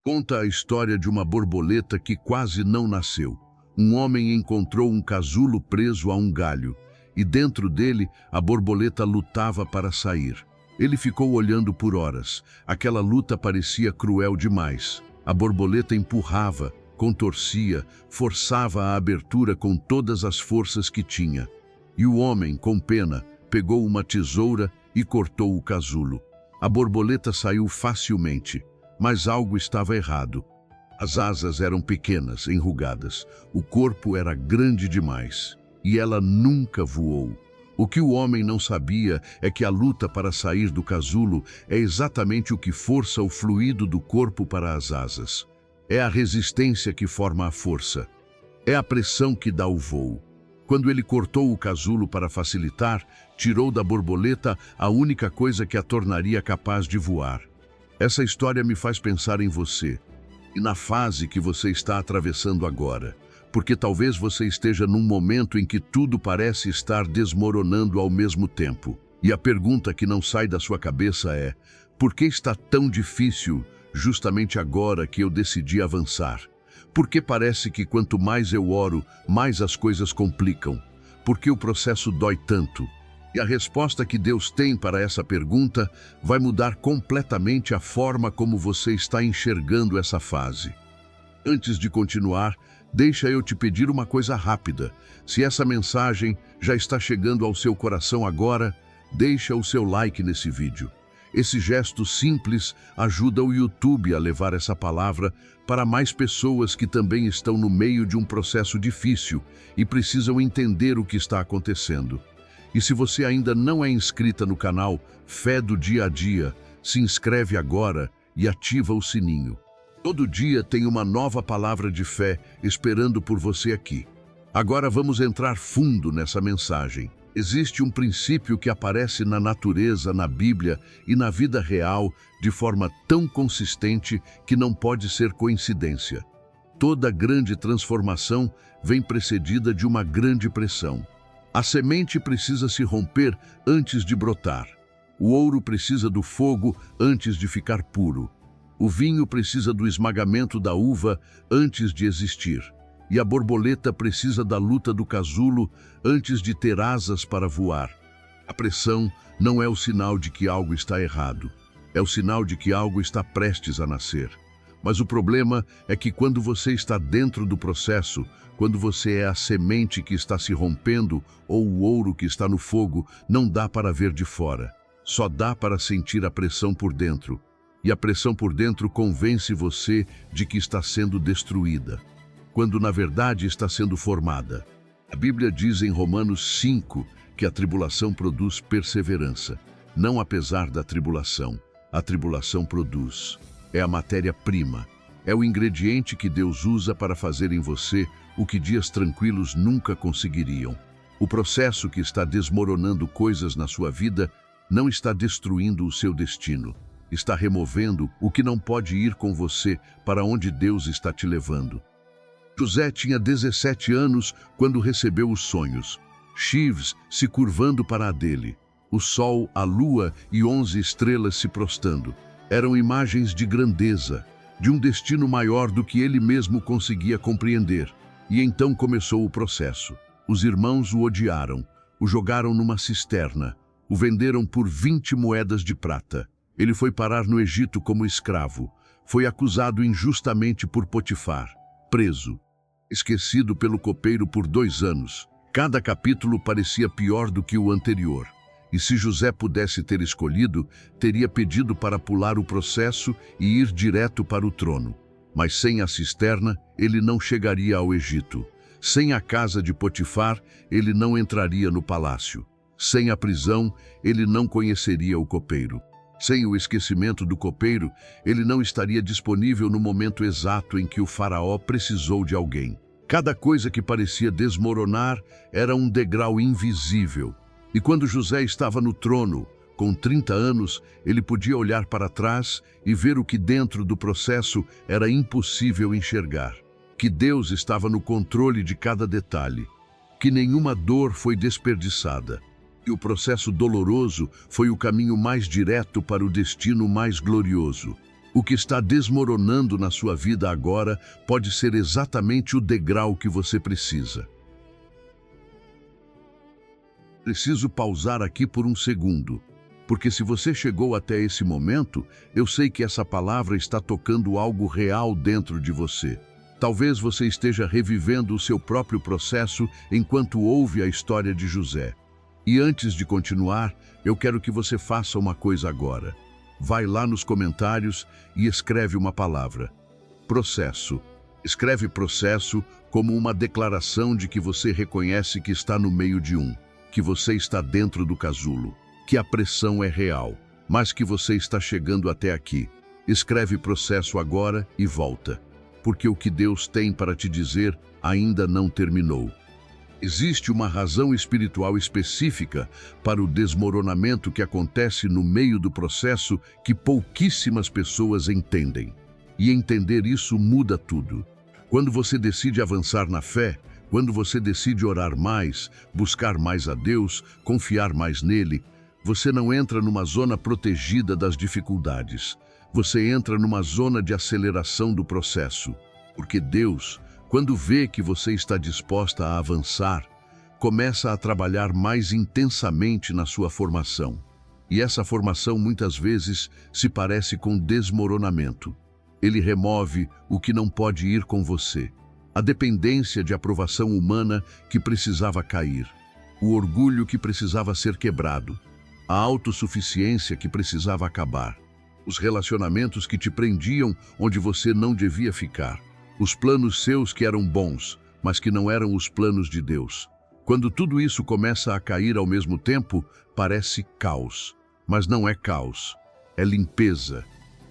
Conta a história de uma borboleta que quase não nasceu. Um homem encontrou um casulo preso a um galho, e dentro dele a borboleta lutava para sair. Ele ficou olhando por horas. Aquela luta parecia cruel demais. A borboleta empurrava, contorcia, forçava a abertura com todas as forças que tinha. E o homem, com pena, pegou uma tesoura e cortou o casulo. A borboleta saiu facilmente, mas algo estava errado. As asas eram pequenas, enrugadas. O corpo era grande demais. E ela nunca voou. O que o homem não sabia é que a luta para sair do casulo é exatamente o que força o fluido do corpo para as asas. É a resistência que forma a força. É a pressão que dá o voo. Quando ele cortou o casulo para facilitar, tirou da borboleta a única coisa que a tornaria capaz de voar. Essa história me faz pensar em você e na fase que você está atravessando agora, porque talvez você esteja num momento em que tudo parece estar desmoronando ao mesmo tempo. E a pergunta que não sai da sua cabeça é: por que está tão difícil justamente agora que eu decidi avançar? Por que parece que quanto mais eu oro, mais as coisas complicam? Por que o processo dói tanto? E a resposta que Deus tem para essa pergunta vai mudar completamente a forma como você está enxergando essa fase. Antes de continuar, deixa eu te pedir uma coisa rápida. Se essa mensagem já está chegando ao seu coração agora, deixa o seu like nesse vídeo. Esse gesto simples ajuda o YouTube a levar essa palavra para mais pessoas que também estão no meio de um processo difícil e precisam entender o que está acontecendo. E se você ainda não é inscrita no canal Fé do Dia a Dia, se inscreve agora e ativa o sininho. Todo dia tem uma nova palavra de fé esperando por você aqui. Agora vamos entrar fundo nessa mensagem. Existe um princípio que aparece na natureza, na Bíblia e na vida real de forma tão consistente que não pode ser coincidência. Toda grande transformação vem precedida de uma grande pressão. A semente precisa se romper antes de brotar. O ouro precisa do fogo antes de ficar puro. O vinho precisa do esmagamento da uva antes de existir. E a borboleta precisa da luta do casulo antes de ter asas para voar. A pressão não é o sinal de que algo está errado. É o sinal de que algo está prestes a nascer. Mas o problema é que quando você está dentro do processo, quando você é a semente que está se rompendo ou o ouro que está no fogo, não dá para ver de fora. Só dá para sentir a pressão por dentro. E a pressão por dentro convence você de que está sendo destruída, quando na verdade está sendo formada. A Bíblia diz em Romanos 5 que a tribulação produz perseverança. Não apesar da tribulação, a tribulação produz. É a matéria-prima. É o ingrediente que Deus usa para fazer em você o que dias tranquilos nunca conseguiriam. O processo que está desmoronando coisas na sua vida não está destruindo o seu destino. Está removendo o que não pode ir com você para onde Deus está te levando. José tinha 17 anos quando recebeu os sonhos. Chives se curvando para a dele. O sol, a lua e 11 estrelas se prostando. Eram imagens de grandeza, de um destino maior do que ele mesmo conseguia compreender. E então começou o processo. Os irmãos o odiaram, o jogaram numa cisterna, o venderam por 20 moedas de prata. Ele foi parar no Egito como escravo. Foi acusado injustamente por Potifar, preso. Esquecido pelo copeiro por 2 anos. Cada capítulo parecia pior do que o anterior. E se José pudesse ter escolhido, teria pedido para pular o processo e ir direto para o trono. Mas sem a cisterna, ele não chegaria ao Egito. Sem a casa de Potifar, ele não entraria no palácio. Sem a prisão, ele não conheceria o copeiro. Sem o esquecimento do copeiro, ele não estaria disponível no momento exato em que o faraó precisou de alguém. Cada coisa que parecia desmoronar era um degrau invisível. E quando José estava no trono, com 30 anos, ele podia olhar para trás e ver o que dentro do processo era impossível enxergar. Que Deus estava no controle de cada detalhe. Que nenhuma dor foi desperdiçada. E o processo doloroso foi o caminho mais direto para o destino mais glorioso. O que está desmoronando na sua vida agora pode ser exatamente o degrau que você precisa. Preciso pausar aqui por um segundo, porque se você chegou até esse momento, eu sei que essa palavra está tocando algo real dentro de você. Talvez você esteja revivendo o seu próprio processo enquanto ouve a história de José. E antes de continuar, eu quero que você faça uma coisa agora. Vai lá nos comentários e escreve uma palavra. Processo. Escreve processo como uma declaração de que você reconhece que está no meio de que você está dentro do casulo, que a pressão é real, mas que você está chegando até aqui. Escreve processo agora e volta, porque o que Deus tem para te dizer ainda não terminou. Existe uma razão espiritual específica para o desmoronamento que acontece no meio do processo que pouquíssimas pessoas entendem. E entender isso muda tudo. Quando você decide avançar na fé, quando você decide orar mais, buscar mais a Deus, confiar mais nele, você não entra numa zona protegida das dificuldades. Você entra numa zona de aceleração do processo. Porque Deus, quando vê que você está disposta a avançar, começa a trabalhar mais intensamente na sua formação. E essa formação muitas vezes se parece com desmoronamento. Ele remove o que não pode ir com você. A dependência de aprovação humana que precisava cair. O orgulho que precisava ser quebrado. A autossuficiência que precisava acabar. Os relacionamentos que te prendiam onde você não devia ficar. Os planos seus que eram bons, mas que não eram os planos de Deus. Quando tudo isso começa a cair ao mesmo tempo, parece caos. Mas não é caos, é limpeza.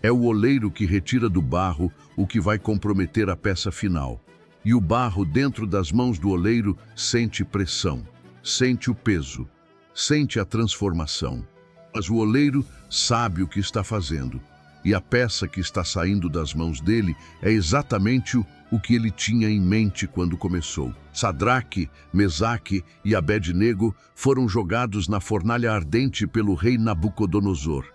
É o oleiro que retira do barro o que vai comprometer a peça final. E o barro dentro das mãos do oleiro sente pressão, sente o peso, sente a transformação. Mas o oleiro sabe o que está fazendo. E a peça que está saindo das mãos dele é exatamente o que ele tinha em mente quando começou. Sadraque, Mesaque e Abed-nego foram jogados na fornalha ardente pelo rei Nabucodonosor.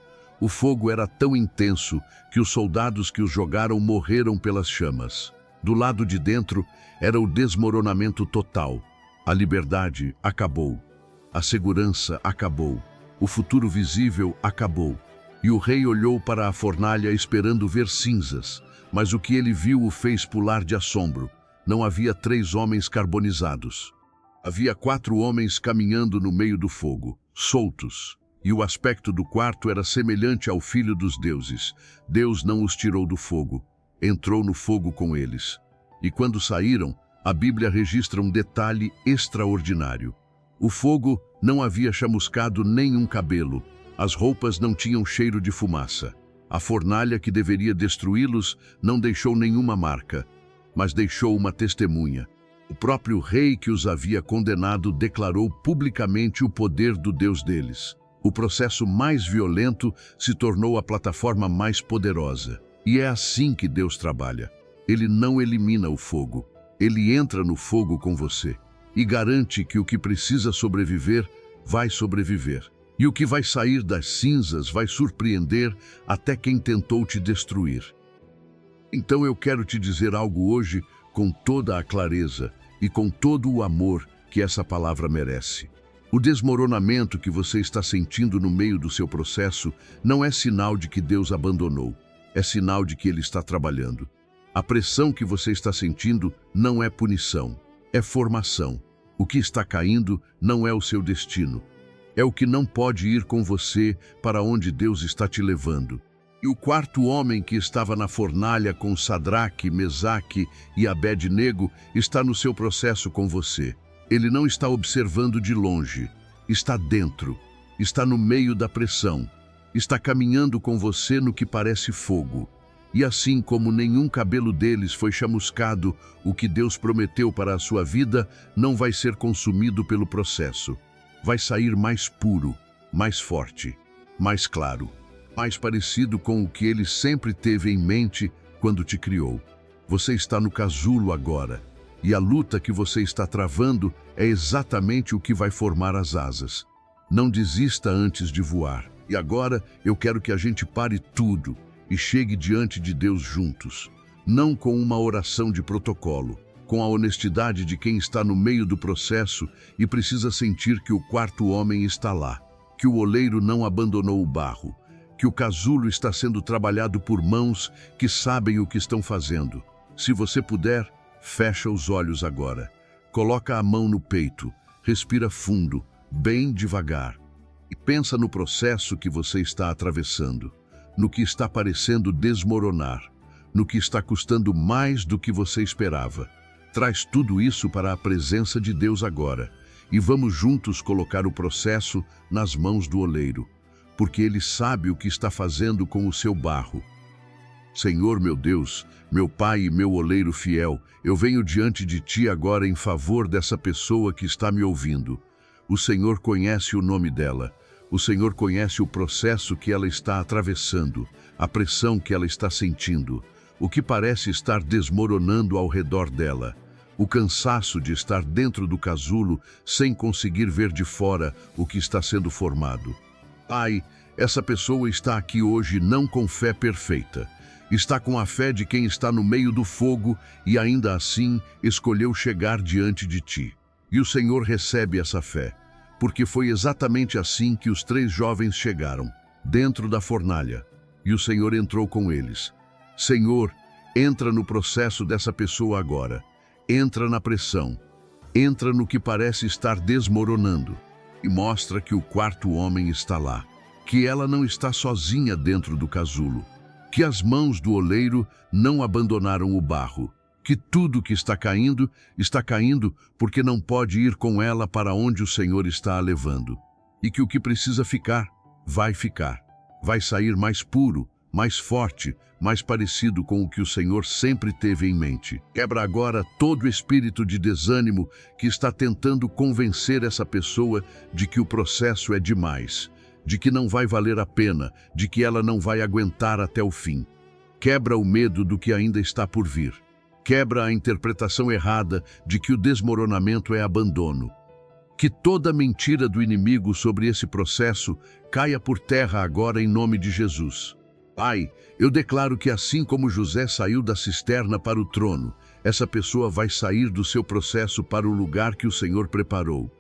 O fogo era tão intenso que os soldados que os jogaram morreram pelas chamas. Do lado de dentro era o desmoronamento total. A liberdade acabou. A segurança acabou. O futuro visível acabou. E o rei olhou para a fornalha esperando ver cinzas, mas o que ele viu o fez pular de assombro. Não havia 3 homens carbonizados. Havia 4 homens caminhando no meio do fogo, soltos. E o aspecto do quarto era semelhante ao filho dos deuses. Deus não os tirou do fogo, entrou no fogo com eles. E quando saíram, a Bíblia registra um detalhe extraordinário. O fogo não havia chamuscado nenhum cabelo. As roupas não tinham cheiro de fumaça. A fornalha que deveria destruí-los não deixou nenhuma marca, mas deixou uma testemunha. O próprio rei que os havia condenado declarou publicamente o poder do Deus deles. O processo mais violento se tornou a plataforma mais poderosa. E é assim que Deus trabalha. Ele não elimina o fogo. Ele entra no fogo com você e garante que o que precisa sobreviver, vai sobreviver. E o que vai sair das cinzas vai surpreender até quem tentou te destruir. Então eu quero te dizer algo hoje com toda a clareza e com todo o amor que essa palavra merece. O desmoronamento que você está sentindo no meio do seu processo não é sinal de que Deus abandonou, é sinal de que Ele está trabalhando. A pressão que você está sentindo não é punição, é formação. O que está caindo não é o seu destino. É o que não pode ir com você para onde Deus está te levando. E o 4º homem que estava na fornalha com Sadraque, Mesaque e Abed-nego está no seu processo com você. Ele não está observando de longe, está dentro, está no meio da pressão, está caminhando com você no que parece fogo. E assim como nenhum cabelo deles foi chamuscado, o que Deus prometeu para a sua vida não vai ser consumido pelo processo. Vai sair mais puro, mais forte, mais claro, mais parecido com o que Ele sempre teve em mente quando te criou. Você está no casulo agora, e a luta que você está travando é exatamente o que vai formar as asas. Não desista antes de voar. E agora eu quero que a gente pare tudo e chegue diante de Deus juntos, não com uma oração de protocolo, com a honestidade de quem está no meio do processo e precisa sentir que o quarto homem está lá, que o oleiro não abandonou o barro, que o casulo está sendo trabalhado por mãos que sabem o que estão fazendo. Se você puder, fecha os olhos agora. Coloca a mão no peito, respira fundo, bem devagar, e pensa no processo que você está atravessando, no que está parecendo desmoronar, no que está custando mais do que você esperava. Traz tudo isso para a presença de Deus agora, e vamos juntos colocar o processo nas mãos do oleiro, porque Ele sabe o que está fazendo com o seu barro. Senhor meu Deus, meu Pai e meu oleiro fiel, eu venho diante de Ti agora em favor dessa pessoa que está me ouvindo. O Senhor conhece o nome dela. O Senhor conhece o processo que ela está atravessando, a pressão que ela está sentindo, o que parece estar desmoronando ao redor dela, o cansaço de estar dentro do casulo sem conseguir ver de fora o que está sendo formado. Pai, essa pessoa está aqui hoje não com fé perfeita. Está com a fé de quem está no meio do fogo e ainda assim escolheu chegar diante de Ti. E o Senhor recebe essa fé, porque foi exatamente assim que os 3 jovens chegaram, dentro da fornalha, e o Senhor entrou com eles. Senhor, entra no processo dessa pessoa agora, entra na pressão, entra no que parece estar desmoronando, e mostra que o quarto homem está lá, que ela não está sozinha dentro do casulo, que as mãos do oleiro não abandonaram o barro, que tudo que está caindo porque não pode ir com ela para onde o Senhor está a levando, e que o que precisa ficar, vai sair mais puro, mais forte, mais parecido com o que o Senhor sempre teve em mente. Quebra agora todo espírito de desânimo que está tentando convencer essa pessoa de que o processo é demais, de que não vai valer a pena, de que ela não vai aguentar até o fim. Quebra o medo do que ainda está por vir. Quebra a interpretação errada de que o desmoronamento é abandono. Que toda mentira do inimigo sobre esse processo caia por terra agora em nome de Jesus. Pai, eu declaro que assim como José saiu da cisterna para o trono, essa pessoa vai sair do seu processo para o lugar que o Senhor preparou.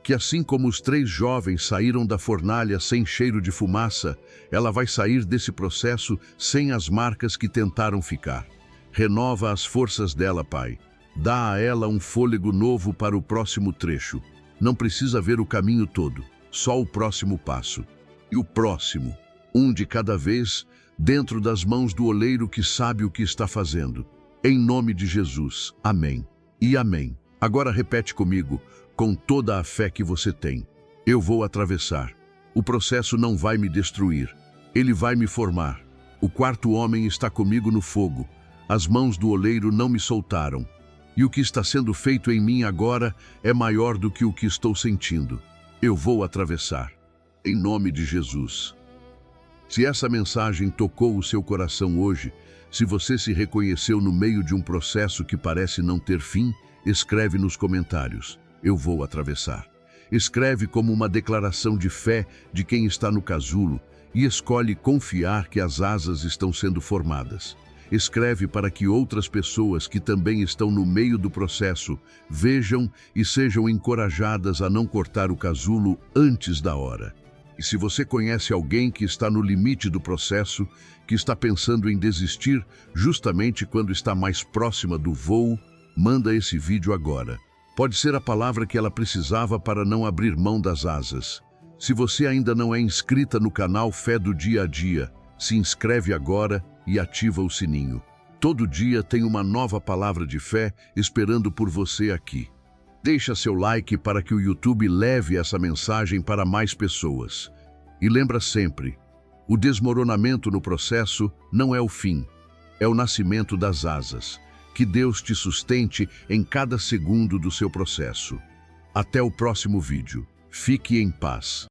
Que assim como os 3 jovens saíram da fornalha sem cheiro de fumaça, ela vai sair desse processo sem as marcas que tentaram ficar. Renova as forças dela, Pai. Dá a ela um fôlego novo para o próximo trecho. Não precisa ver o caminho todo, só o próximo passo. E o próximo, um de cada vez, dentro das mãos do oleiro que sabe o que está fazendo. Em nome de Jesus. Amém. E amém. Agora repete comigo, com toda a fé que você tem. Eu vou atravessar. O processo não vai me destruir. Ele vai me formar. O quarto homem está comigo no fogo. As mãos do oleiro não me soltaram. E o que está sendo feito em mim agora é maior do que o que estou sentindo. Eu vou atravessar. Em nome de Jesus. Se essa mensagem tocou o seu coração hoje, se você se reconheceu no meio de um processo que parece não ter fim, escreve nos comentários. Eu vou atravessar. Escreve como uma declaração de fé de quem está no casulo e escolhe confiar que as asas estão sendo formadas. Escreve para que outras pessoas que também estão no meio do processo vejam e sejam encorajadas a não cortar o casulo antes da hora. E se você conhece alguém que está no limite do processo, que está pensando em desistir justamente quando está mais próxima do voo, manda esse vídeo agora. Pode ser a palavra que ela precisava para não abrir mão das asas. Se você ainda não é inscrita no canal Fé do Dia a Dia, se inscreve agora e ativa o sininho. Todo dia tem uma nova palavra de fé esperando por você aqui. Deixa seu like para que o YouTube leve essa mensagem para mais pessoas. E lembra sempre, o desmoronamento no processo não é o fim, é o nascimento das asas. Que Deus te sustente em cada segundo do seu processo. Até o próximo vídeo. Fique em paz.